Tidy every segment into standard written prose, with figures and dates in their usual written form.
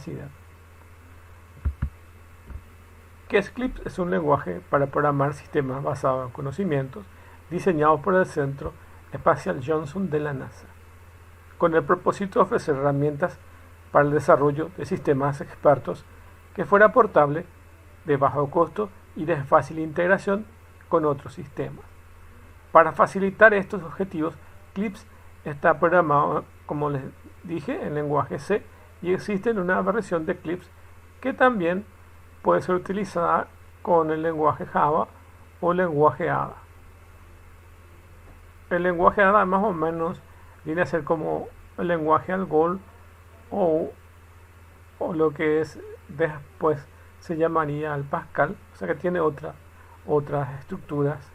capacidad. Que Eclipse es un lenguaje para programar sistemas basados en conocimientos diseñado por el Centro Espacial Johnson de la NASA, con el propósito de ofrecer herramientas para el desarrollo de sistemas expertos que fuera portable, de bajo costo y de fácil integración con otros sistemas. Para facilitar estos objetivos, Eclipse está programado, como les dije, en lenguaje C, y existe una versión de Eclipse que también puede ser utilizada con el lenguaje Java o lenguaje Ada. El lenguaje Ada más o menos viene a ser como el lenguaje Algol o lo que es después se llamaría el Pascal, o sea que tiene otras estructuras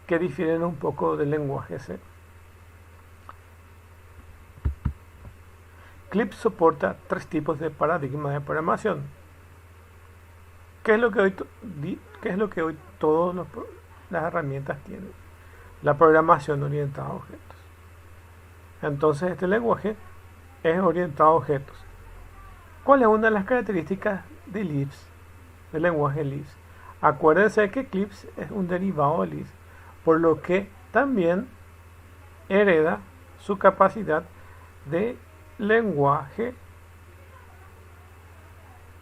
que difieren un poco del lenguaje C. Eclipse soporta 3 tipos de paradigma de programación. ¿Qué es lo que hoy todas las herramientas tienen? La programación orientada a objetos. Entonces este lenguaje es orientado a objetos. ¿Cuál es una de las características de Lisp, del lenguaje Lisp? Acuérdense que Eclipse es un derivado de Lisp, por lo que también hereda su capacidad de lenguaje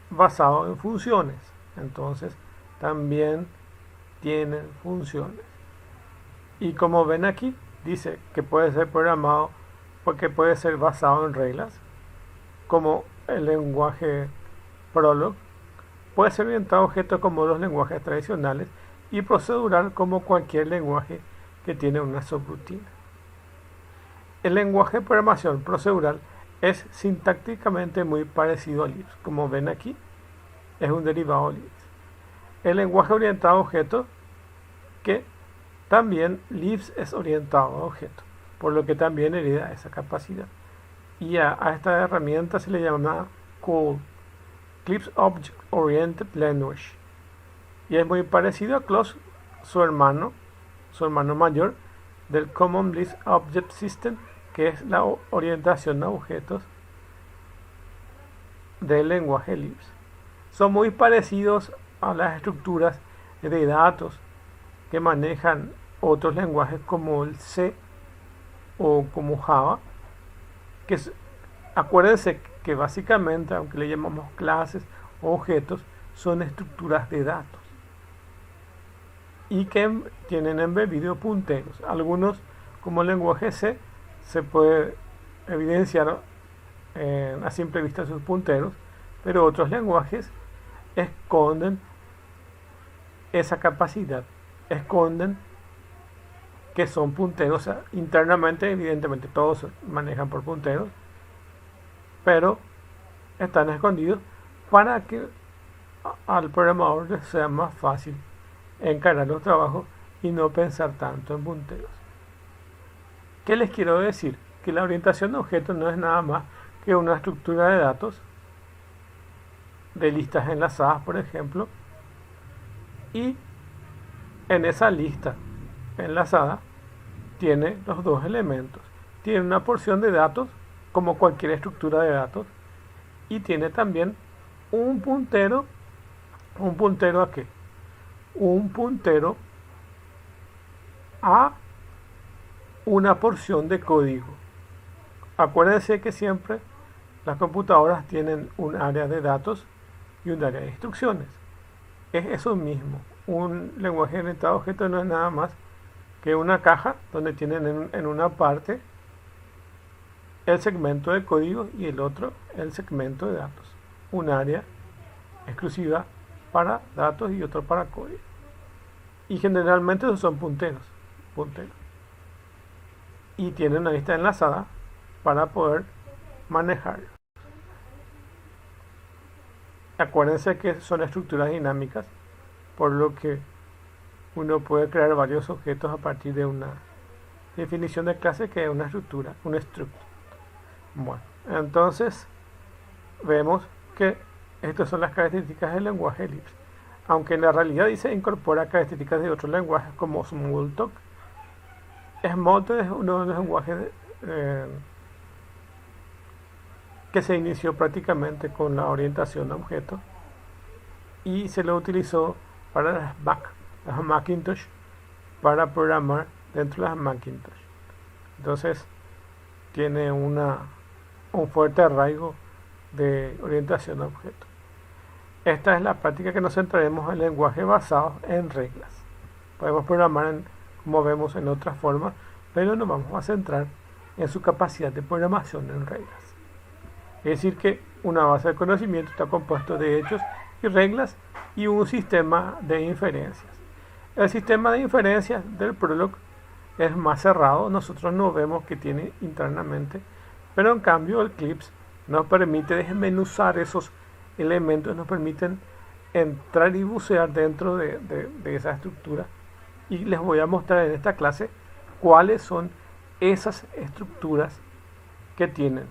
basado en funciones. Entonces también tienen funciones. Y como ven aquí, dice que puede ser programado porque puede ser basado en reglas, como el lenguaje Prolog. Puede ser orientado a objetos como los lenguajes tradicionales y procedural como cualquier lenguaje que tiene una subrutina. El lenguaje de programación procedural es sintácticamente muy parecido a Lisp. Como ven aquí, es un derivado de Lisp. El lenguaje orientado a objetos, que también Lisp es orientado a objetos, por lo que también hereda esa capacidad. Y a esta herramienta se le llama COOL, Eclipse Object Oriented Language, y es muy parecido a Close, su hermano mayor del Common Lisp Object System, que es la orientación a objetos del lenguaje Lisp. Son muy parecidos a las estructuras de datos que manejan otros lenguajes como el C o como Java, que acuérdense que básicamente, aunque le llamamos clases o objetos, son estructuras de datos y que tienen embebidos punteros. Algunos, como el lenguaje C, se puede evidenciar a simple vista sus punteros, pero otros lenguajes esconden esa capacidad, esconden que son punteros. O sea, internamente, evidentemente, todos se manejan por punteros, pero están escondidos para que al programador le sea más fácil encarar los trabajos y no pensar tanto en punteros. ¿Qué les quiero decir? Que la orientación de objetos no es nada más que una estructura de datos, de listas enlazadas, por ejemplo, y en esa lista enlazada tiene los dos elementos. Tiene una porción de datos, como cualquier estructura de datos, y tiene también un puntero. ¿Un puntero a qué? Un puntero a una porción de código. Acuérdense que siempre las computadoras tienen un área de datos y un área de instrucciones. Es eso mismo. Un lenguaje orientado a objetos no es nada más que una caja donde tienen en una parte el segmento de código y el otro el segmento de datos. Un área exclusiva para datos y otro para código. Y generalmente esos son punteros. Y tienen una lista enlazada para poder manejarlo. Acuérdense que son estructuras dinámicas, por lo que uno puede crear varios objetos a partir de una definición de clase que es una estructura, un struct. Bueno, entonces vemos que estas son las características del lenguaje Lisp, aunque en la realidad dice incorpora características de otros lenguajes como Smalltalk. Smalltalk es uno de los lenguajes que se inició prácticamente con la orientación a objetos y se lo utilizó para las Macintosh, para programar dentro de las Macintosh. Entonces tiene un fuerte arraigo de orientación a objetos. Esta es la práctica que nos centraremos en lenguaje basado en reglas. Podemos programar, como vemos, en otras formas, pero nos vamos a centrar en su capacidad de programación en reglas. Es decir, que una base de conocimiento está compuesto de hechos y reglas y un sistema de inferencias. El sistema de inferencias del Prolog es más cerrado, nosotros no vemos qué tiene internamente, pero en cambio el Eclipse nos permite desmenuzar esos elementos, nos permiten entrar y bucear dentro de esa estructura, y les voy a mostrar en esta clase cuáles son esas estructuras que tienen.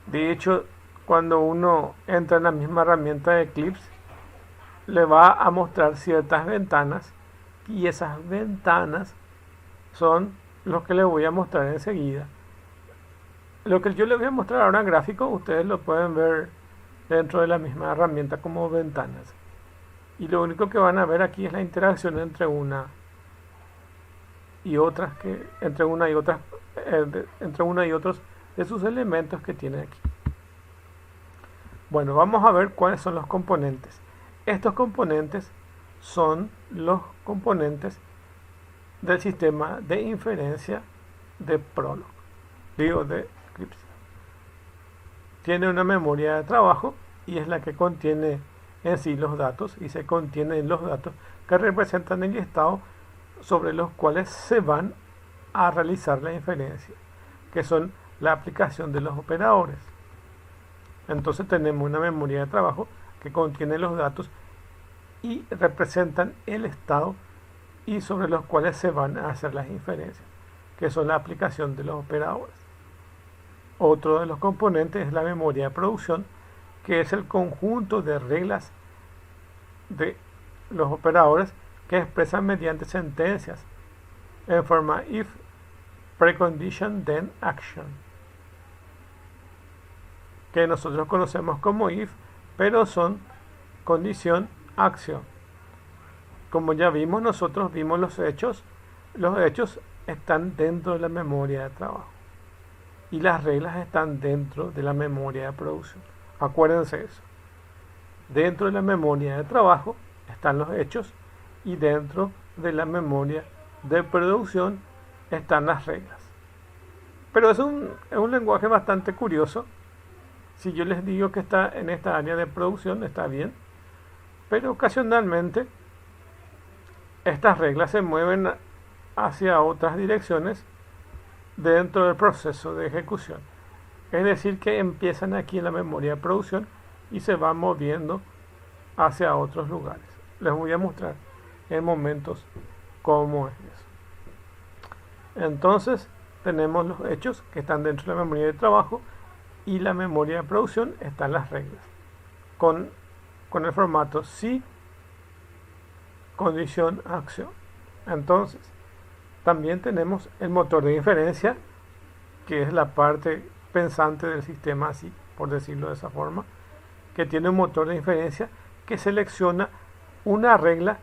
De hecho, cuando uno entra en la misma herramienta de Eclipse, le va a mostrar ciertas ventanas, y esas ventanas son los que les voy a mostrar enseguida. Lo que yo les voy a mostrar ahora en gráfico, ustedes lo pueden ver dentro de la misma herramienta como ventanas. Y lo único que van a ver aquí es la interacción entre una y otros de sus elementos que tiene aquí. Bueno, vamos a ver cuáles son los componentes. Estos componentes son los componentes del sistema de inferencia de Prolog, de Eclipse. Tiene una memoria de trabajo y es la que contiene en sí los datos, y se contienen los datos que representan el estado sobre los cuales se van a realizar la inferencia, que son la aplicación de los operadores. Entonces tenemos una memoria de trabajo que contiene los datos y representan el estado y sobre los cuales se van a hacer las inferencias, que son la aplicación de los operadores. Otro de los componentes es la memoria de producción, que es el conjunto de reglas de los operadores que expresan mediante sentencias en forma if, precondition, then action, que nosotros conocemos como if, pero son condición, acción. Como ya vimos, nosotros vimos los hechos están dentro de la memoria de trabajo y las reglas están dentro de la memoria de producción. Acuérdense eso. Dentro de la memoria de trabajo están los hechos y dentro de la memoria de producción están las reglas. Pero es un lenguaje bastante curioso. Si yo les digo que está en esta área de producción, está bien, pero ocasionalmente estas reglas se mueven hacia otras direcciones dentro del proceso de ejecución. Es decir, que empiezan aquí en la memoria de producción y se van moviendo hacia otros lugares. Les voy a mostrar en momentos cómo es eso. Entonces tenemos los hechos que están dentro de la memoria de trabajo, y la memoria de producción están las reglas con el formato si, condición, acción. Entonces también tenemos el motor de inferencia, que es la parte pensante del sistema, así por decirlo de esa forma, que tiene un motor de inferencia que selecciona una regla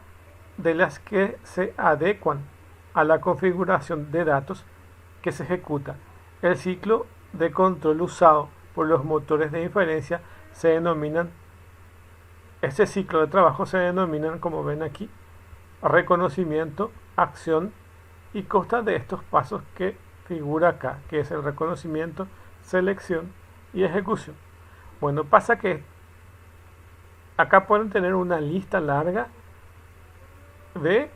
de las que se adecuan a la configuración de datos que se ejecuta. El ciclo de control usado por los motores de inferencia se denominan, este ciclo de trabajo se denominan, como ven aquí, reconocimiento, acción, y consta de estos pasos que figura acá, que es el reconocimiento, selección y ejecución. Bueno, pasa que acá pueden tener una lista larga de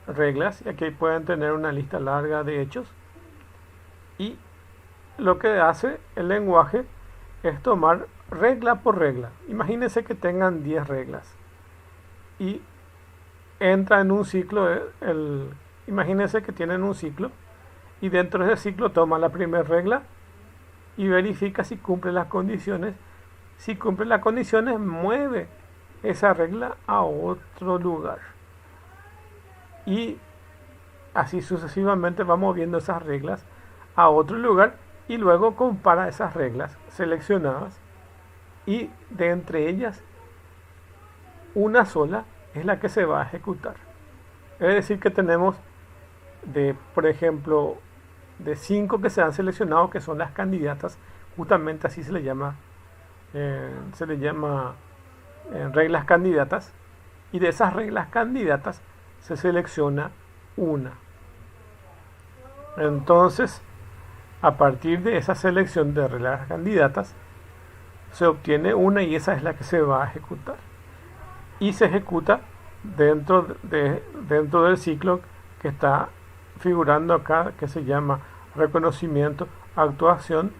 reglas y aquí pueden tener una lista larga de hechos, y lo que hace el lenguaje es tomar regla por regla. Imagínense que tengan 10 reglas y entra en un ciclo, imagínense que tienen un ciclo y dentro de ese ciclo toma la primera regla y verifica si cumple las condiciones. Si cumple las condiciones, mueve esa regla a otro lugar. Y así sucesivamente va moviendo esas reglas a otro lugar y luego compara esas reglas seleccionadas y de entre ellas una sola es la que se va a ejecutar. Es decir que tenemos por ejemplo, de 5 que se han seleccionado, que son las candidatas, justamente así se le llama reglas candidatas, y de esas reglas candidatas se selecciona una. Entonces, a partir de esa selección de reglas candidatas, se obtiene una y esa es la que se va a ejecutar. Y se ejecuta dentro del ciclo que está figurando acá, que se llama reconocimiento, actuación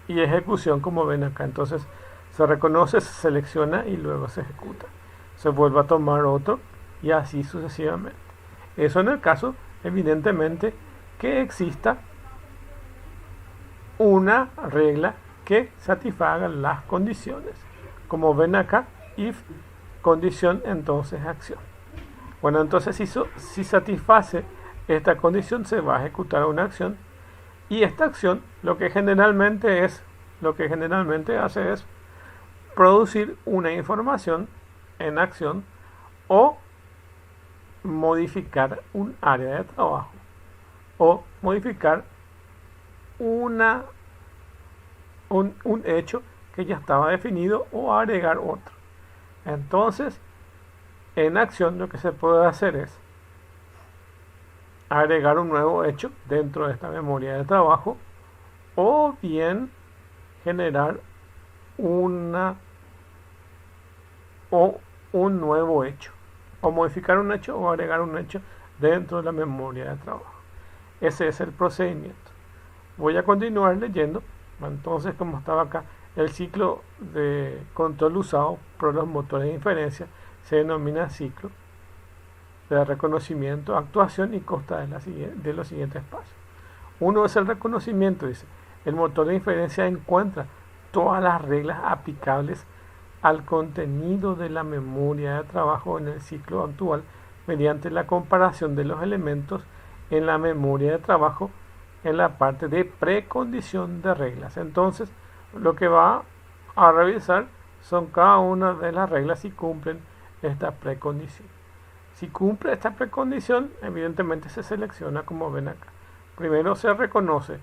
y ejecución, como ven acá. Entonces se reconoce, se selecciona y luego se ejecuta. Se vuelve a tomar otro y así sucesivamente. Eso en el caso, evidentemente, que exista una regla que satisfaga las condiciones. Como ven acá, if, condición, entonces acción. Bueno, entonces si satisface esta condición, se va a ejecutar una acción, y esta acción lo que generalmente hace es producir una información en acción o modificar un área de trabajo o modificar un hecho que ya estaba definido o agregar otro. Entonces, en acción lo que se puede hacer es agregar un nuevo hecho dentro de esta memoria de trabajo, o bien generar un nuevo hecho, o modificar un hecho o agregar un hecho dentro de la memoria de trabajo. Ese es el procedimiento. Voy a continuar leyendo. Entonces, como estaba acá, el ciclo de control usado por los motores de inferencia se denomina ciclo de reconocimiento, actuación, y consta de los siguientes pasos. Uno es el reconocimiento, dice. El motor de inferencia encuentra todas las reglas aplicables al contenido de la memoria de trabajo en el ciclo actual mediante la comparación de los elementos en la memoria de trabajo en la parte de precondición de reglas. Entonces, lo que va a revisar son cada una de las reglas si cumplen esta precondición. Si cumple esta precondición, evidentemente se selecciona, como ven acá. Primero se reconoce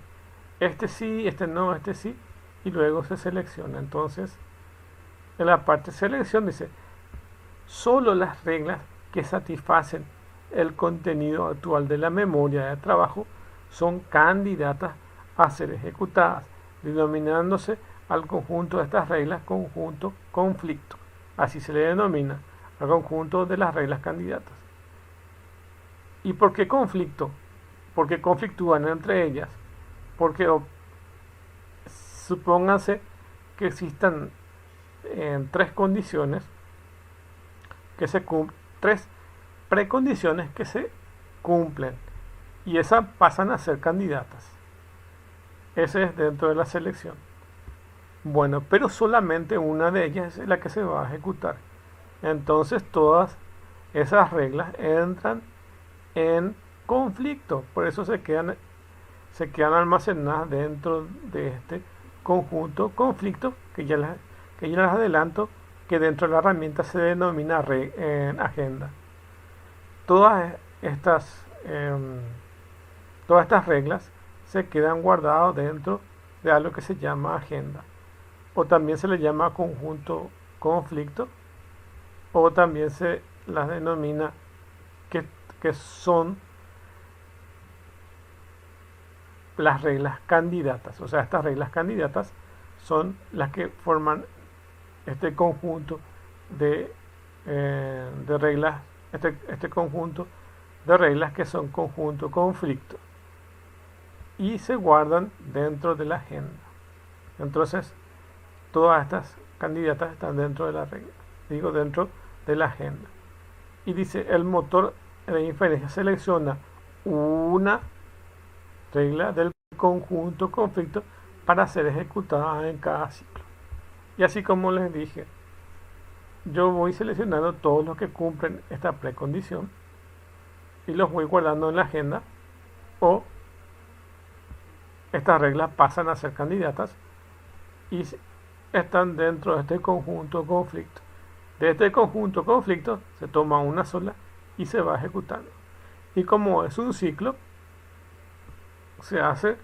este sí, este no, este sí, y luego se selecciona. Entonces, en la parte de selección dice, solo las reglas que satisfacen el contenido actual de la memoria de trabajo son candidatas a ser ejecutadas, denominándose al conjunto de estas reglas conjunto conflicto. Así se le denomina al conjunto de las reglas candidatas. ¿Y por qué conflicto? Porque conflictúan entre ellas. Porque supónganse que existan tres condiciones que se cumplen, tres precondiciones que se cumplen, y esas pasan a ser candidatas. Ese es dentro de la selección. Bueno, pero solamente una de ellas es la que se va a ejecutar. Entonces todas esas reglas entran en conflicto, por eso se quedan almacenadas dentro de este conjunto conflicto, que ya les adelanto que dentro de la herramienta se denomina agenda. Todas estas reglas se quedan guardadas dentro de algo que se llama agenda, o también se le llama conjunto conflicto, o también se las denomina que son las reglas candidatas. O sea, estas reglas candidatas son las que forman este conjunto de reglas, este conjunto de reglas que son conjunto conflicto, y se guardan dentro de la agenda. Entonces, todas estas candidatas están dentro de la regla, dentro de la agenda. Y dice, el motor de inferencia selecciona una regla del conjunto conflicto para ser ejecutada en cada ciclo. Y así como les dije, yo voy seleccionando todos los que cumplen esta precondición y los voy guardando en la agenda, o estas reglas pasan a ser candidatas y están dentro de este conjunto conflicto. De este conjunto conflicto se toma una sola y se va ejecutando. Y como es un ciclo, se hace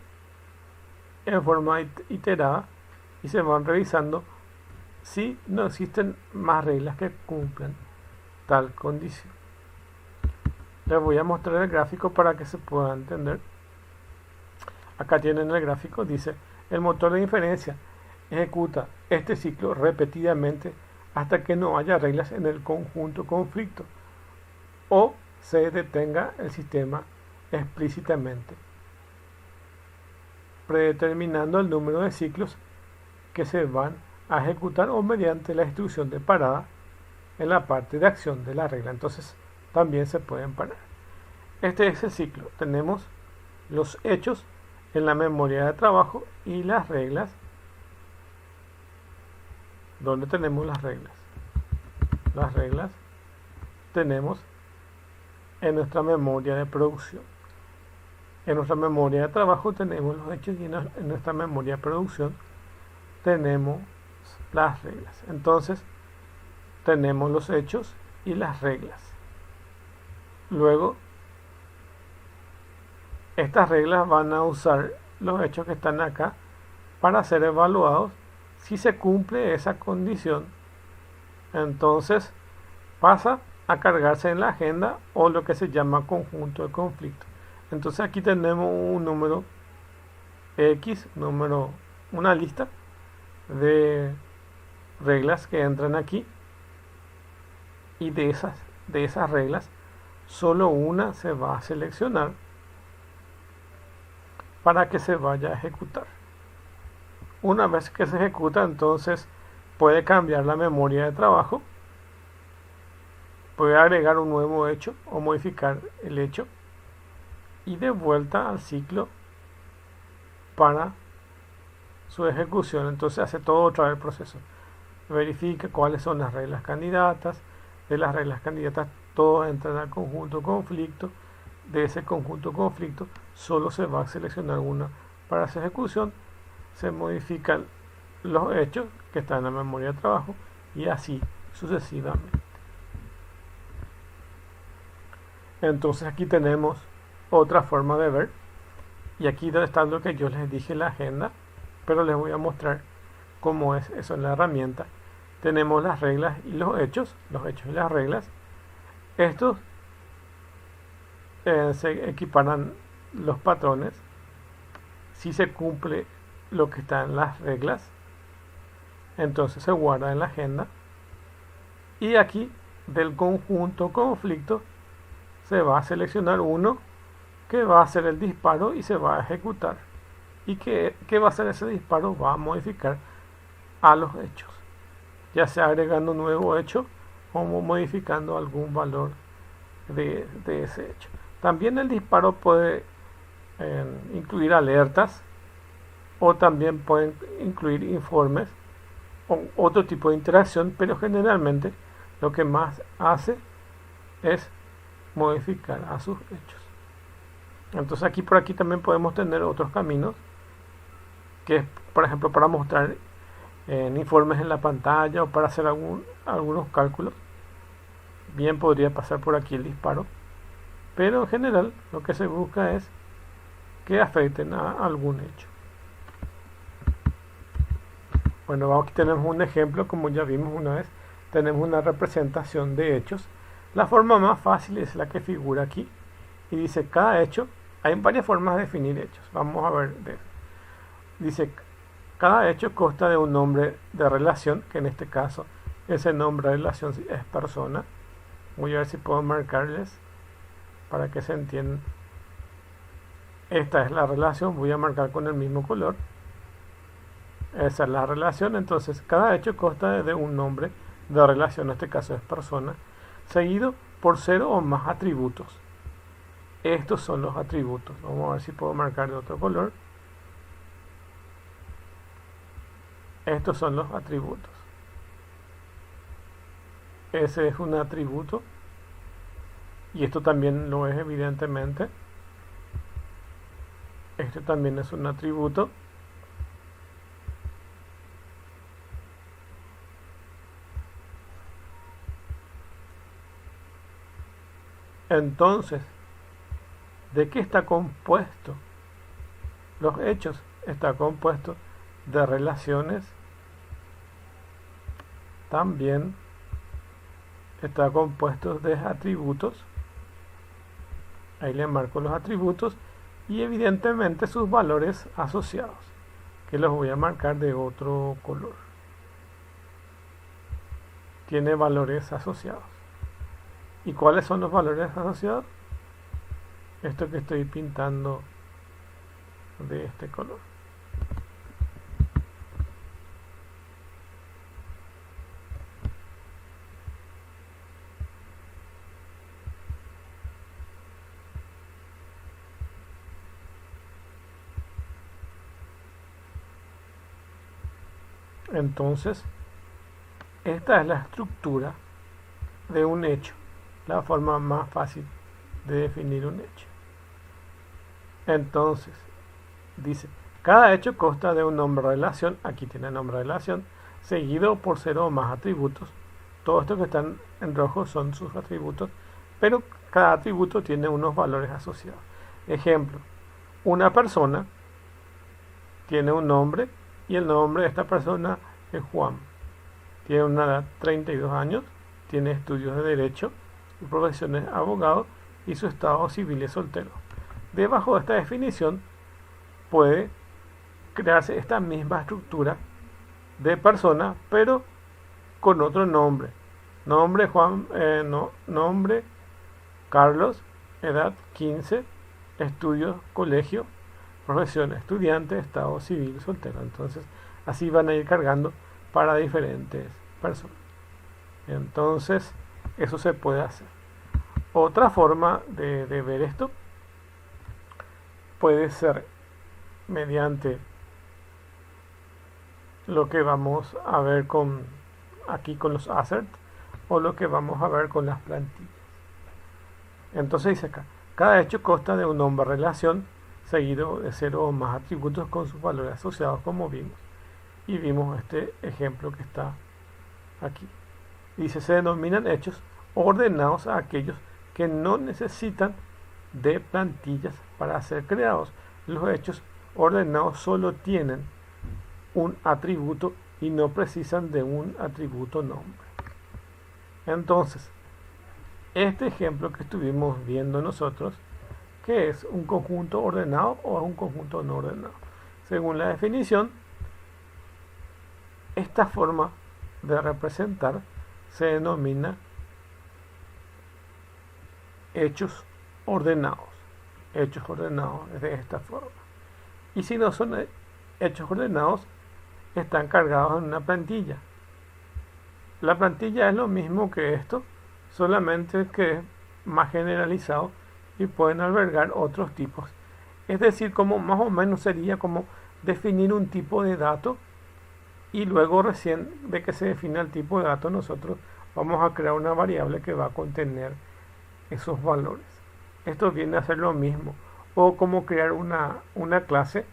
en forma iterada y se van revisando si no existen más reglas que cumplan tal condición. Les voy a mostrar el gráfico para que se pueda entender. Acá tienen el gráfico, dice: el motor de inferencia ejecuta este ciclo repetidamente hasta que no haya reglas en el conjunto conflicto o se detenga el sistema explícitamente, predeterminando el número de ciclos que se van a ejecutar o mediante la instrucción de parada en la parte de acción de la regla. Entonces también se pueden parar. Este es el ciclo. Tenemos los hechos en la memoria de trabajo y las reglas. ¿Dónde tenemos las reglas? Las reglas tenemos en nuestra memoria de producción. En nuestra memoria de trabajo tenemos los hechos y en nuestra memoria de producción tenemos las reglas. Entonces tenemos los hechos y las reglas. Luego estas reglas van a usar los hechos que están acá para ser evaluados. Si se cumple esa condición, entonces pasa a cargarse en la agenda o lo que se llama conjunto de conflicto. Entonces aquí tenemos un número X, una lista de reglas que entran aquí, y de esas reglas solo una se va a seleccionar para que se vaya a ejecutar. Una vez que se ejecuta, entonces puede cambiar la memoria de trabajo, puede agregar un nuevo hecho o modificar el hecho y de vuelta al ciclo para su ejecución. Entonces hace todo otra vez el proceso, verifica cuáles son las reglas candidatas. De las reglas candidatas todos entran al conjunto conflicto. De ese conjunto conflicto solo se va a seleccionar una para su ejecución. Se modifican los hechos que están en la memoria de trabajo y así sucesivamente. Entonces aquí tenemos otra forma de ver, y aquí está lo que yo les dije en la agenda, pero les voy a mostrar cómo es eso en la herramienta. Tenemos las reglas y los hechos y las reglas. Estos se equiparan los patrones si se cumple lo que está en las reglas, entonces se guarda en la agenda, y aquí del conjunto conflicto se va a seleccionar uno que va a hacer el disparo y se va a ejecutar, y que va a hacer ese disparo, va a modificar a los hechos, ya sea agregando un nuevo hecho o modificando algún valor de ese hecho. También el disparo puede incluir alertas, o también pueden incluir informes o otro tipo de interacción, pero generalmente lo que más hace es modificar a sus hechos. Entonces aquí por aquí también podemos tener otros caminos, que es por ejemplo para mostrar informes en la pantalla o para hacer algunos cálculos. Bien podría pasar por aquí el disparo, pero en general lo que se busca es que afecten a algún hecho. Bueno, aquí tenemos un ejemplo, como ya vimos una vez, tenemos una representación de hechos. La forma más fácil es la que figura aquí, y dice cada hecho. Hay varias formas de definir hechos, vamos a ver. Dice cada hecho consta de un nombre de relación, que en este caso ese nombre de relación es persona. Voy a ver si puedo marcarles para que se entiendan. Esta es la relación, voy a marcar con el mismo color. Esa es la relación. Entonces cada hecho consta de un nombre de relación, en este caso es persona, seguido por 0 o más atributos. Estos son los atributos. Vamos a ver si puedo marcar de otro color. Estos son los atributos. Ese es un atributo, y esto también lo es evidentemente. Este también es un atributo. Entonces, ¿de qué está compuesto? Los hechos está compuesto de relaciones, también está compuesto de atributos. Ahí le marco los atributos y evidentemente sus valores asociados, que los voy a marcar de otro color. Tiene valores asociados. ¿Y cuáles son los valores asociados? Esto que estoy pintando de este color. Entonces, esta es la estructura de un hecho, la forma más fácil de definir un hecho. Entonces, dice, cada hecho consta de un nombre relación, aquí tiene nombre relación, seguido por 0 o más atributos. Todos estos que están en rojo son sus atributos, pero cada atributo tiene unos valores asociados. Ejemplo, una persona tiene un nombre y el nombre de esta persona es Juan. Tiene una edad 32 años, tiene estudios de derecho, su profesión es abogado y su estado civil es soltero. Debajo de esta definición puede crearse esta misma estructura de persona, pero con otro nombre. Nombre Juan, nombre Carlos, edad 15, estudios colegio, profesión estudiante, estado civil soltero. Entonces así van a ir cargando para diferentes personas. Entonces eso se puede hacer. Otra forma de ver esto puede ser mediante lo que vamos a ver aquí con los assets o lo que vamos a ver con las plantillas. Entonces dice acá, cada hecho consta de un nombre relación seguido de 0 o más atributos con sus valores asociados, como vimos. Y vimos este ejemplo que está aquí. Dice, se denominan hechos ordenados a aquellos que no necesitan de plantillas para ser creados. Los hechos ordenados solo tienen un atributo y no precisan de un atributo nombre. Entonces, este ejemplo que estuvimos viendo nosotros, ¿qué es? ¿Un conjunto ordenado o es un conjunto no ordenado? Según la definición, esta forma de representar se denomina hechos ordenados. Hechos ordenados de esta forma. Y si no son hechos ordenados, están cargados en una plantilla. La plantilla es lo mismo que esto, solamente que es más generalizado y pueden albergar otros tipos. Es decir, como más o menos sería como definir un tipo de dato y luego recién de que se define el tipo de dato nosotros vamos a crear una variable que va a contener esos valores. Esto viene a ser lo mismo, o como crear una clase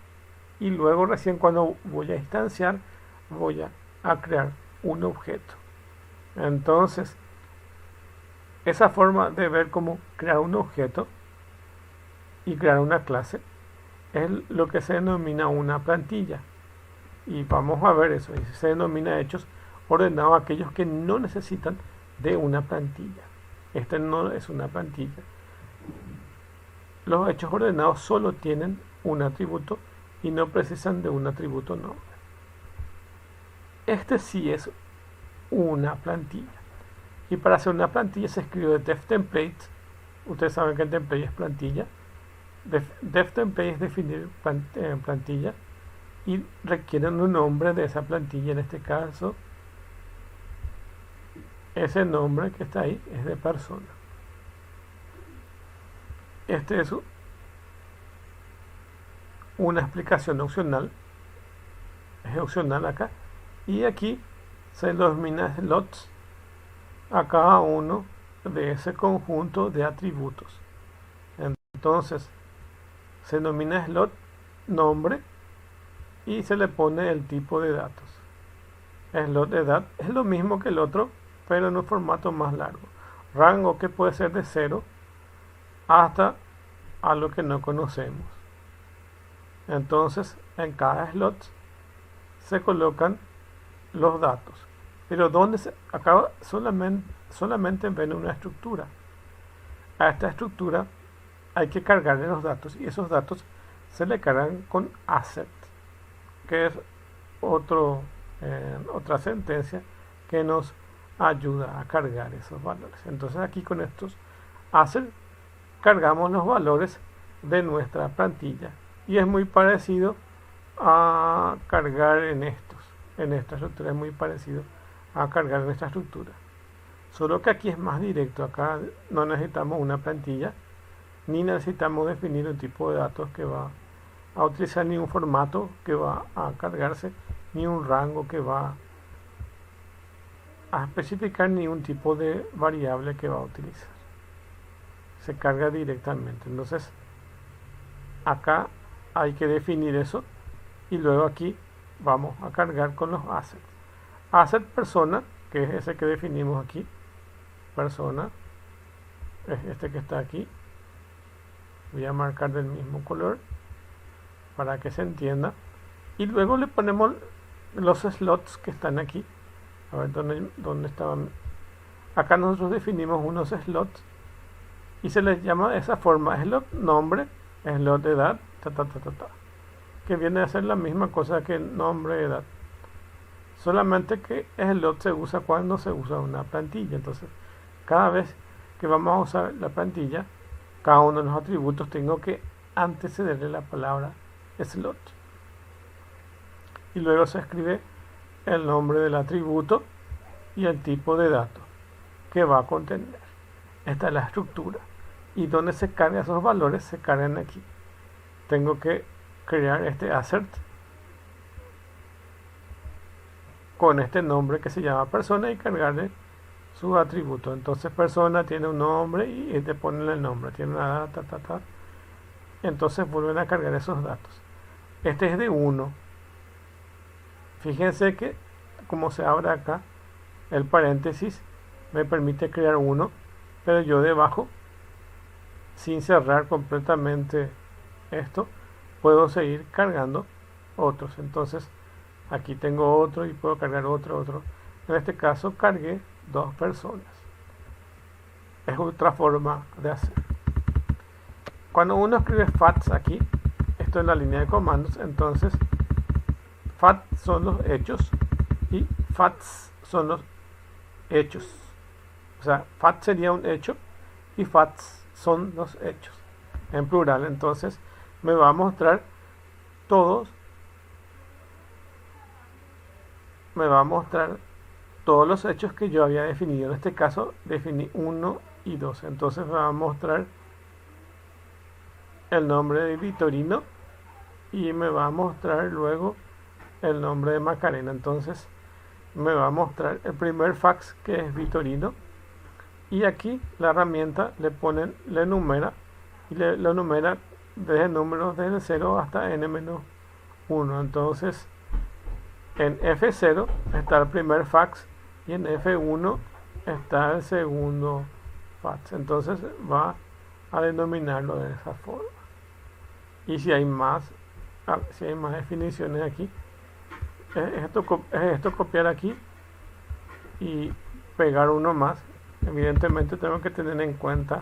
y luego recién cuando voy a instanciar voy a crear un objeto. Entonces, esa forma de ver cómo crear un objeto y crear una clase es lo que se denomina una plantilla. Y vamos a ver eso. Se denomina hechos ordenados a aquellos que no necesitan de una plantilla. Este no es una plantilla. Los hechos ordenados solo tienen un atributo y no precisan de un atributo nombre. Este sí es una plantilla. Y para hacer una plantilla se escribe def template. Ustedes saben que el template es plantilla. Def template es definir plantilla y requieren un nombre de esa plantilla. En este caso, ese nombre que está ahí es de persona. Este es una explicación opcional. Es opcional acá. Y aquí se denomina slots a cada uno de ese conjunto de atributos. Entonces, se denomina slot nombre y se le pone el tipo de datos. Slot de edad es lo mismo que el otro, pero en un formato más largo. Rango que puede ser de 0 hasta algo que no conocemos. Entonces, en cada slot se colocan los datos. Pero donde se acaba solamente ven una estructura. A esta estructura hay que cargarle los datos y esos datos se le cargan con asset, que es otra sentencia que nos ayuda a cargar esos valores. Entonces aquí con estos assets cargamos los valores de nuestra plantilla y es muy parecido a cargar en esta estructura, es muy parecido a cargar en esta estructura, solo que aquí es más directo. Acá no necesitamos una plantilla ni necesitamos definir un tipo de datos que va a utilizar, ni un formato que va a cargarse, ni un rango que va a especificar, ni un tipo de variable que va a utilizar. Se carga directamente. Entonces acá hay que definir eso y luego aquí vamos a cargar con los assets. Asset persona, que es ese que definimos aquí. Persona es este que está aquí. Voy a marcar del mismo color para que se entienda. Y luego le ponemos los slots que están aquí. A ver dónde estaban. Acá nosotros definimos unos slots y se les llama de esa forma: slot nombre, slot de edad, que viene a ser la misma cosa que nombre de edad, solamente que slot se usa cuando se usa una plantilla. Entonces cada vez que vamos a usar la plantilla, cada uno de los atributos tengo que antecederle la palabra slot y luego se escribe el nombre del atributo y el tipo de datos que va a contener. Esta es la estructura y donde se cargan esos valores se cargan aquí. Tengo que crear este assert con este nombre que se llama persona y cargarle su atributo. Entonces persona tiene un nombre y te ponen el nombre, tiene una data, entonces vuelven a cargar esos datos. Este es de 1. Fíjense que como se abre acá el paréntesis me permite crear 1, pero yo debajo, sin cerrar completamente esto, puedo seguir cargando otros. Entonces aquí tengo otro y puedo cargar otro. En este caso cargué 2 personas. Es otra forma de hacer. Cuando uno escribe facts aquí, esto en la línea de comandos, entonces facts son los hechos y facts son los hechos. O sea, fact sería un hecho y facts son los hechos en plural. Entonces me va a mostrar todos los hechos que yo había definido. En este caso definí 1 y 2. Entonces me va a mostrar el nombre de Vitorino y me va a mostrar luego el nombre de Macarena. Entonces me va a mostrar el primer fax, que es Vitorino, y aquí la herramienta le enumera y lo numera desde números desde 0 hasta n-1. Entonces en F0 está el primer fax y en F1 está el segundo fax. Entonces va a denominarlo de esa forma. Y si hay más definiciones aquí, es esto copiar aquí y pegar uno más. Evidentemente tengo que tener en cuenta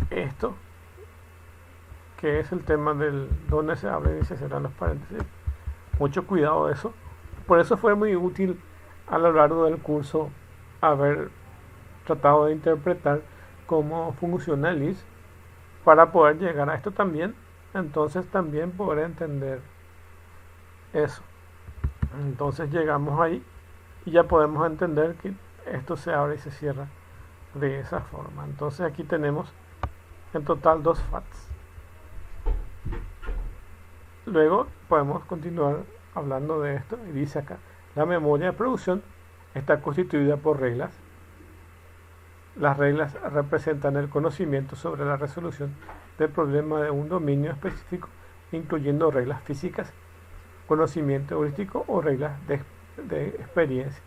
esto, que es el tema del donde se abren y se cierran los paréntesis. Mucho cuidado de eso. Por eso fue muy útil a lo largo del curso haber tratado de interpretar cómo funciona el is para poder llegar a esto también. Entonces también poder entender eso. Entonces llegamos ahí y ya podemos entender que esto se abre y se cierra de esa forma. Entonces aquí tenemos en total 2 facts. Luego podemos continuar hablando de esto y dice acá: la memoria de producción está constituida por reglas. Las reglas representan el conocimiento sobre la resolución del problema de un dominio específico incluyendo reglas físicas, conocimiento heurístico o reglas de experiencia.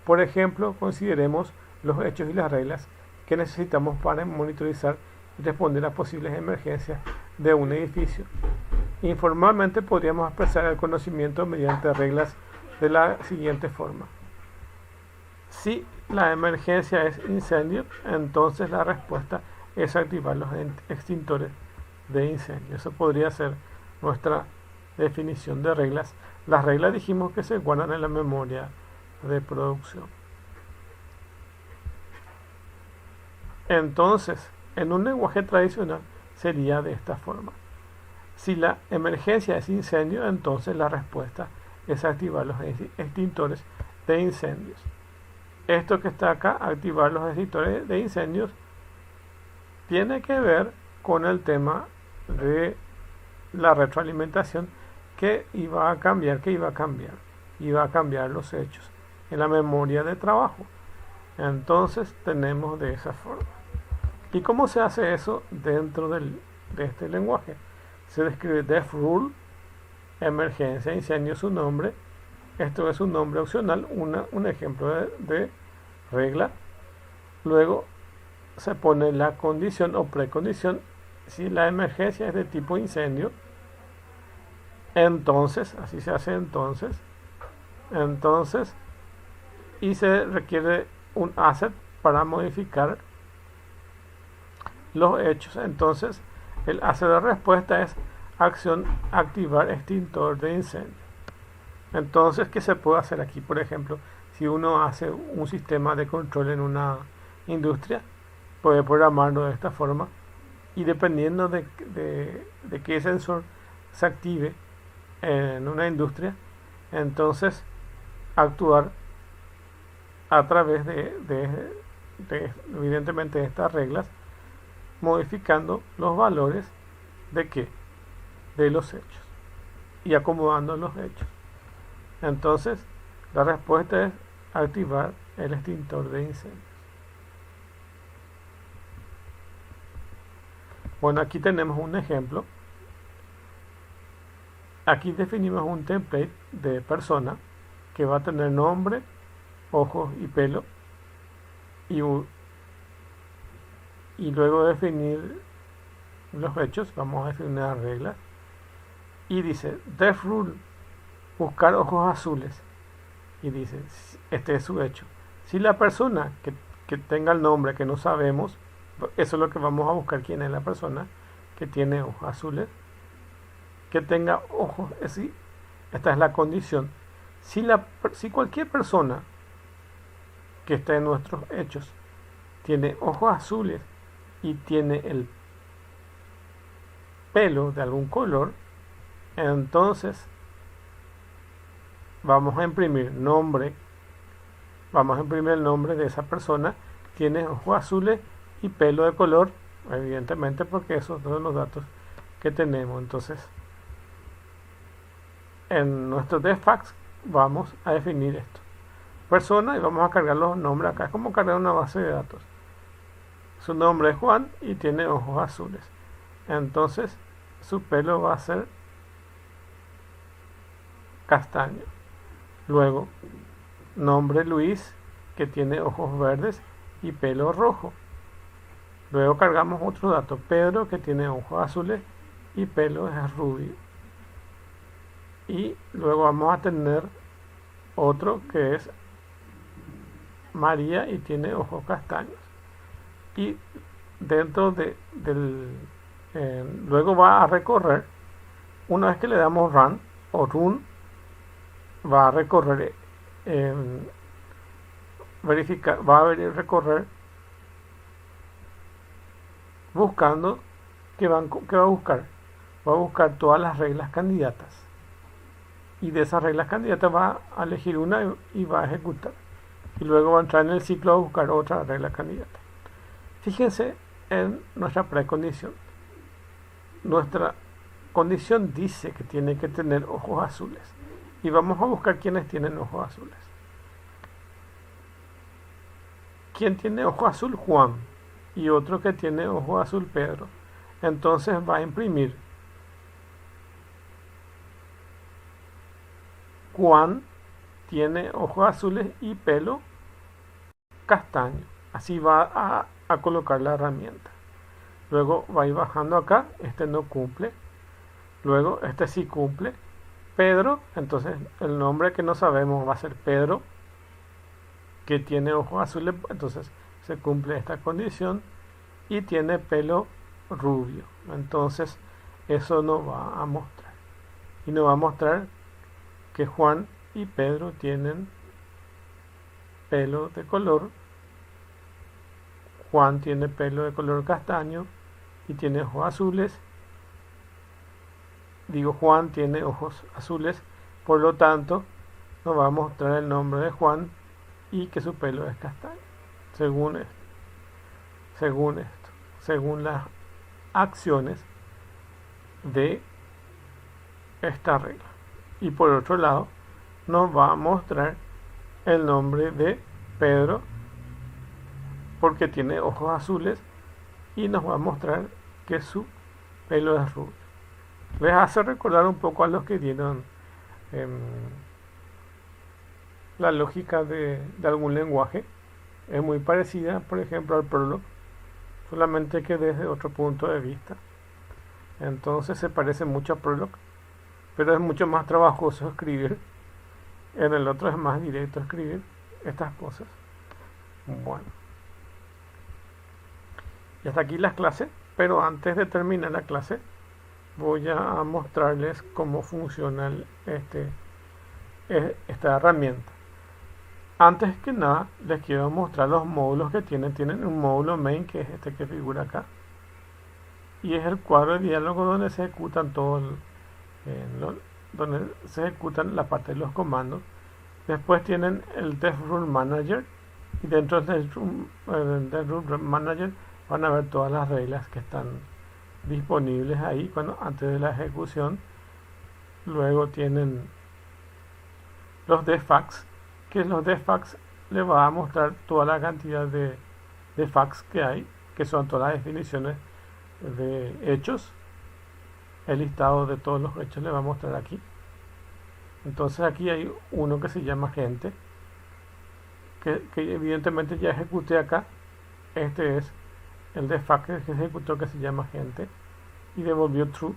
Por ejemplo, consideremos los hechos y las reglas que necesitamos para monitorizar y responder a posibles emergencias de un edificio. Informalmente podríamos expresar el conocimiento mediante reglas de la siguiente forma. Si la emergencia es incendio, entonces la respuesta es activar los extintores de incendio. Eso podría ser nuestra definición de reglas. Las reglas dijimos que se guardan en la memoria de producción. Entonces, en un lenguaje tradicional sería de esta forma. Si la emergencia es incendio, entonces la respuesta es activar los extintores de incendios. Esto que está acá, activar los extintores de incendios, tiene que ver con el tema de la retroalimentación que iba a cambiar, iba a cambiar los hechos en la memoria de trabajo. Entonces tenemos de esa forma. ¿Y cómo se hace eso dentro de este lenguaje? Se describe def rule, emergencia, incendio, su nombre. Esto es un nombre opcional, un ejemplo de regla. Luego se pone la condición o precondición. Si la emergencia es de tipo incendio, entonces, así se hace entonces, y se requiere un asset para modificar los hechos. Entonces, el asset de respuesta es acción activar extintor de incendio. Entonces, ¿qué se puede hacer aquí? Por ejemplo, si uno hace un sistema de control en una industria, puede programarlo de esta forma y dependiendo de qué sensor se active en una industria, entonces actuar a través de evidentemente estas reglas, modificando los valores de qué, de los hechos y acomodando los hechos. Entonces la respuesta es activar el extintor de incendios. Bueno, aquí tenemos un ejemplo. Aquí definimos un template de persona que va a tener nombre, ojos y pelo, y luego definir los hechos. Vamos a definir las reglas y dice def rule, buscar ojos azules, y dice este es su hecho. Si la persona que tenga el nombre que no sabemos, eso es lo que vamos a buscar, quién es la persona que tiene ojos azules, que tenga ojos, así, esta es la condición. Si cualquier persona que esté en nuestros hechos tiene ojos azules y tiene el pelo de algún color, entonces vamos a imprimir el nombre de esa persona. Tiene ojos azules y pelo de color, evidentemente, porque esos son todos los datos que tenemos. Entonces, en nuestro defacts vamos a definir esto, persona, y vamos a cargar los nombres acá. Es como cargar una base de datos. Su nombre es Juan y tiene ojos azules, entonces su pelo va a ser castaño. Luego, nombre Luis, que tiene ojos verdes y pelo rojo. Luego cargamos otro dato, Pedro, que tiene ojos azules y pelo es rubio. Y luego vamos a tener otro que es María y tiene ojos castaños. Y dentro luego va a recorrer, una vez que le damos run o run, va a recorrer, recorrer buscando, ¿qué va a buscar? Va a buscar todas las reglas candidatas, y de esas reglas candidatas va a elegir una y va a ejecutar, y luego va a entrar en el ciclo a buscar otra regla candidata. Fíjense en nuestra precondición. Nuestra condición dice que tiene que tener ojos azules, y vamos a buscar quienes tienen ojos azules. ¿Quién tiene ojo azul? Juan. Y otro que tiene ojo azul, Pedro. Entonces va a imprimir Juan tiene ojos azules y pelo castaño. Así va a colocar la herramienta. Luego va a ir bajando acá, este no cumple. Luego este sí cumple. Pedro, entonces el nombre que no sabemos va a ser Pedro, que tiene ojos azules, entonces se cumple esta condición. Y tiene pelo rubio, entonces eso nos va a mostrar. Y nos va a mostrar que Juan y Pedro tienen pelo de color. Juan tiene pelo de color castaño y tiene ojos azules. Digo, Juan tiene ojos azules, por lo tanto nos va a mostrar el nombre de Juan y que su pelo es castaño, según las acciones de esta regla. Y por otro lado nos va a mostrar el nombre de Pedro porque tiene ojos azules y nos va a mostrar que su pelo es rubio. Les hace recordar un poco a los que dieron la lógica de algún lenguaje. Es muy parecida, por ejemplo, al Prolog, solamente que desde otro punto de vista. Entonces se parece mucho a Prolog, pero es mucho más trabajoso escribir. En el otro es más directo escribir estas cosas. Bueno, y hasta aquí las clases, pero antes de terminar la clase voy a mostrarles cómo funciona esta herramienta. Antes que nada les quiero mostrar los módulos que tienen. Tienen un módulo main, que es este que figura acá, y es el cuadro de diálogo donde se ejecutan donde se ejecutan la parte de los comandos. Después tienen el DevRule Manager, y dentro del DevRule Manager van a ver todas las reglas que están disponibles ahí antes de la ejecución. Luego tienen los defags, que los defags les va a mostrar toda la cantidad de fags que hay, que son todas las definiciones de hechos. El listado de todos los hechos le va a mostrar aquí. Entonces aquí hay uno que se llama gente, que evidentemente ya ejecuté acá. Este es el defag que se ejecutó, que se llama gente, y devolvió true,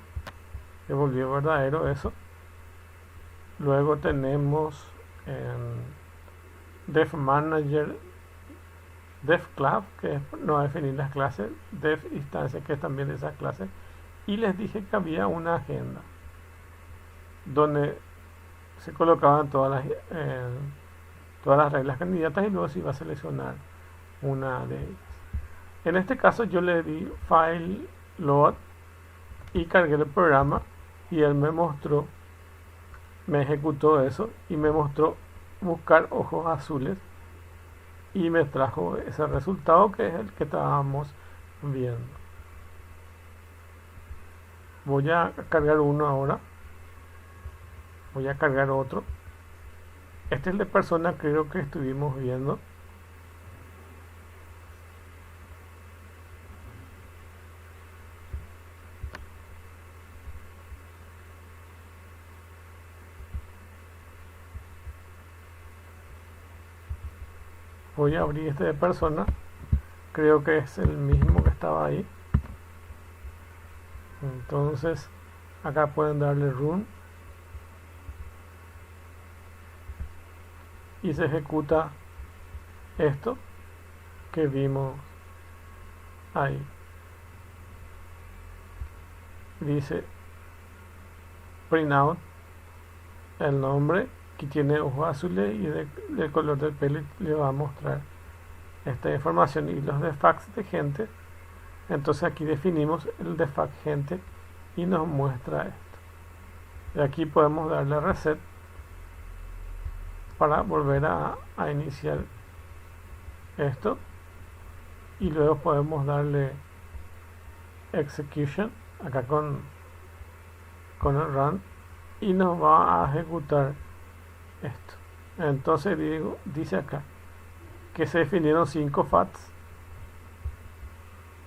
devolvió verdadero eso. Luego tenemos Dev Manager, Dev Club, que no va a definir las clases, Dev Instancia, que es también de esas clases, y les dije que había una agenda donde se colocaban todas las reglas candidatas y luego se iba a seleccionar una de ellas. En este caso yo le di File Load y cargué el programa, y él me ejecutó eso y me mostró buscar ojos azules y me trajo ese resultado, que es el que estábamos viendo. Voy a cargar uno ahora, voy a cargar otro. Este es el de persona, creo que estuvimos viendo. Voy a abrir este de persona, creo que es el mismo que estaba ahí. Entonces acá pueden darle run y se ejecuta esto que vimos ahí. Dice print out el nombre, que tiene ojos azules y del color del pelo, le va a mostrar esta información, y los defags de gente. Entonces aquí definimos el defag gente y nos muestra esto. Y aquí podemos darle reset para volver a iniciar esto, y luego podemos darle execution acá con el run, y nos va a ejecutar esto. Entonces dice acá que se definieron 5 FATs,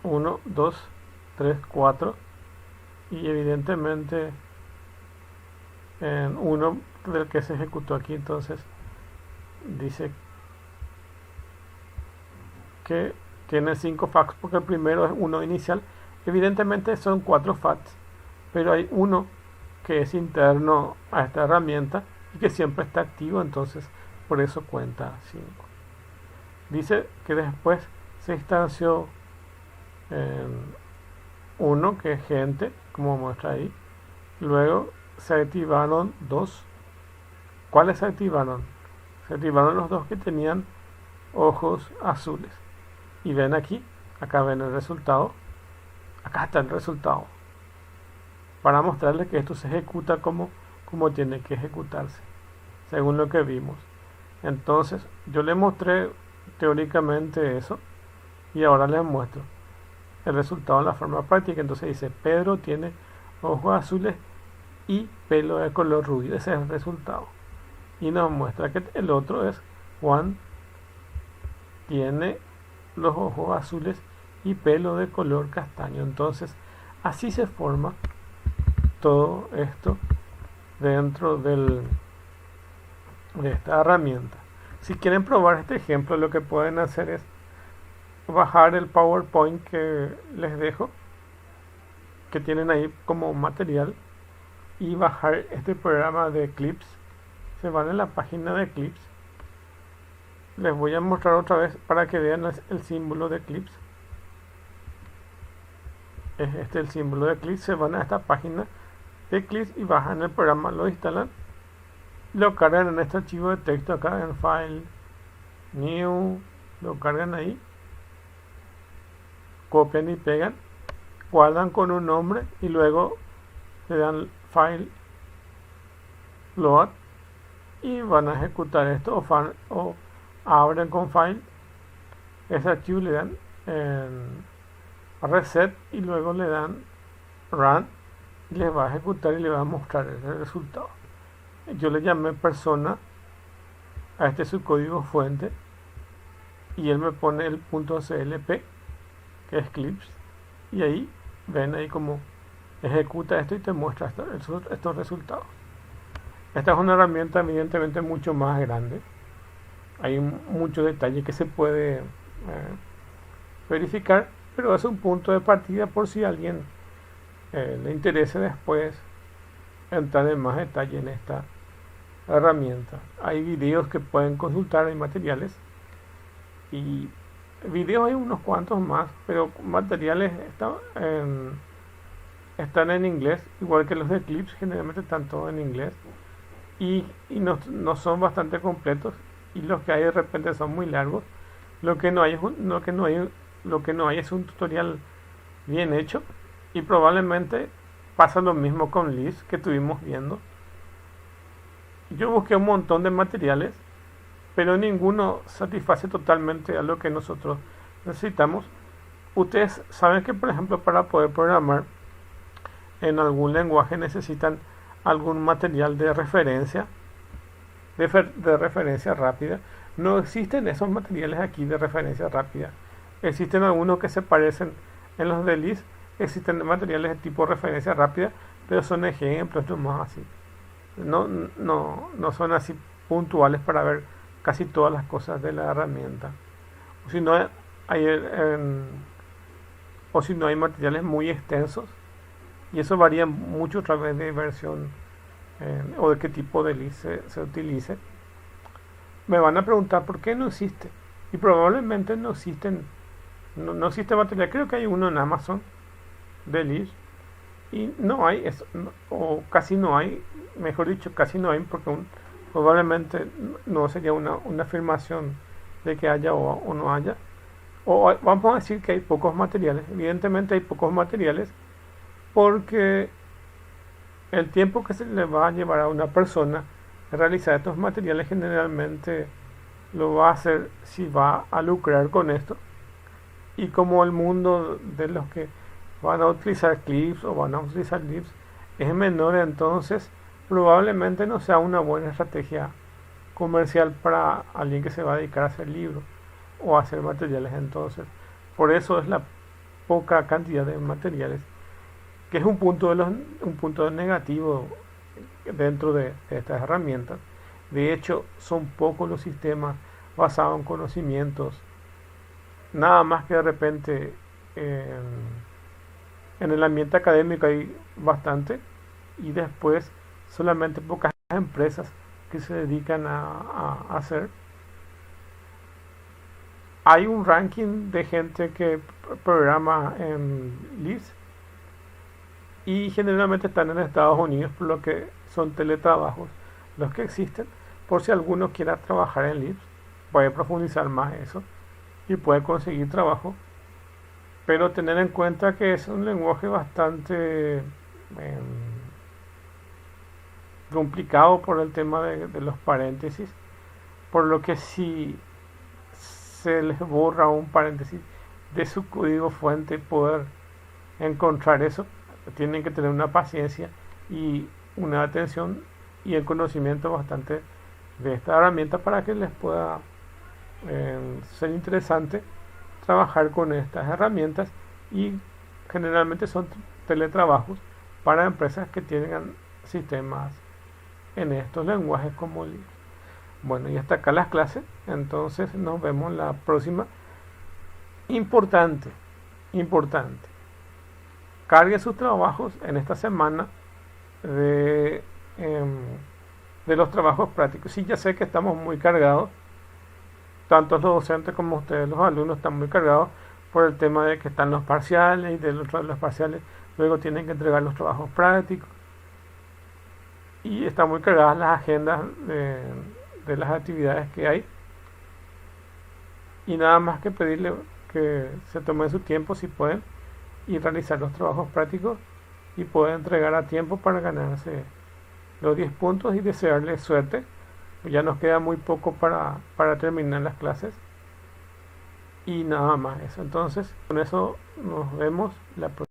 1, 2, 3, 4, y evidentemente en uno del que se ejecutó aquí. Entonces dice que tiene 5 facts porque el primero es uno inicial. Evidentemente son 4 facts, pero hay uno que es interno a esta herramienta y que siempre está activo, entonces por eso cuenta 5. Dice que después se instanció uno que es gente, como muestra ahí. Luego se activaron 2. ¿Cuáles se activaron? Se activaron los 2 que tenían ojos azules. Y ven aquí, acá ven el resultado. Acá está el resultado. Para mostrarles que esto se ejecuta como tiene que ejecutarse, según lo que vimos. Entonces, yo les mostré teóricamente eso y ahora les muestro el resultado en la forma práctica. Entonces dice, Pedro tiene ojos azules y pelo de color rubio. Ese es el resultado. Y nos muestra que el otro es Juan tiene los ojos azules y pelo de color castaño. Entonces, así se forma todo esto dentro de esta herramienta. Si quieren probar este ejemplo, lo que pueden hacer es bajar el PowerPoint que les dejo, que tienen ahí como material, y bajar este programa de Clips. Se van en la página de Clips. Les voy a mostrar otra vez para que vean el símbolo de Clips. Es este el símbolo de Clips. Se van a esta página de Clips y bajan el programa, lo instalan, lo cargan en este archivo de texto acá en File, New, lo cargan ahí, copian y pegan, guardan con un nombre y luego le dan File, Load, y van a ejecutar esto, o abren con File, ese archivo le dan Reset y luego le dan Run y les va a ejecutar y les va a mostrar el resultado. Yo le llamé persona a este subcódigo fuente y él me pone el .clp, que es Clips, y ahí ven ahí como ejecuta esto y te muestra estos resultados. Esta es una herramienta evidentemente mucho más grande. Hay mucho detalle que se puede verificar, pero es un punto de partida por si a alguien le interese después entrar en más detalle en esta herramienta. Hay videos que pueden consultar, hay materiales, y videos hay unos cuantos más, pero materiales están en inglés, igual que los de Clips, generalmente están todos en inglés, y no son bastante completos, y los que hay de repente son muy largos. Lo que no hay es un tutorial bien hecho, y probablemente pasa lo mismo con Liz que estuvimos viendo. Yo busqué un montón de materiales, pero ninguno satisface totalmente a lo que nosotros necesitamos. Ustedes saben que, por ejemplo, para poder programar en algún lenguaje necesitan algún material de referencia, de referencia rápida. No existen esos materiales aquí de referencia rápida. Existen algunos que se parecen en los de Liz. Existen materiales de tipo referencia rápida, pero son ejemplos nomás así. No son así puntuales para ver casi todas las cosas de la herramienta. O si no hay materiales muy extensos, y eso varía mucho a través de versión o de qué tipo de Liz se utilice. Me van a preguntar por qué no existe, y probablemente no existe material. Creo que hay uno en Amazon de Liz y no hay eso, o casi no hay, mejor dicho, casi no hay, porque probablemente no sería una afirmación de que haya o no haya, o vamos a decir que hay pocos materiales. Evidentemente hay pocos materiales porque el tiempo que se le va a llevar a una persona a realizar estos materiales generalmente lo va a hacer si va a lucrar con esto, y como el mundo de los que van a utilizar Clips o van a utilizar Lips es menor, entonces probablemente no sea una buena estrategia comercial para alguien que se va a dedicar a hacer libros o a hacer materiales. Entonces, por eso es la poca cantidad de materiales, que es un punto negativo dentro de estas herramientas. De hecho, son pocos los sistemas basados en conocimientos, nada más que de repente en el ambiente académico hay bastante, y después solamente pocas empresas que se dedican a hacer. Hay un ranking de gente que programa en Lisp y generalmente están en Estados Unidos, por lo que son teletrabajos los que existen. Por si alguno quiera trabajar en Lisp, puede profundizar más eso y puede conseguir trabajo, pero tener en cuenta que es un lenguaje bastante complicado por el tema de los paréntesis, por lo que si se les borra un paréntesis de su código fuente, poder encontrar eso, tienen que tener una paciencia y una atención y el conocimiento bastante de esta herramienta para que les pueda ser interesante trabajar con estas herramientas. Y generalmente son teletrabajos para empresas que tengan sistemas en estos lenguajes como Lisp. Bueno, y hasta acá las clases, entonces nos vemos la próxima. Importante, cargue sus trabajos en esta semana de, de los trabajos prácticos. Sí, ya sé que estamos muy cargados, tanto los docentes como ustedes, los alumnos, están muy cargados por el tema de que están los parciales, y de los parciales luego tienen que entregar los trabajos prácticos, y están muy cargadas las agendas de las actividades que hay, y nada más que pedirle que se tomen su tiempo si pueden y realizar los trabajos prácticos y poder entregar a tiempo para ganarse los 10 puntos, y desearles suerte. Ya nos queda muy poco para terminar las clases y nada más eso. Entonces con eso nos vemos la próxima.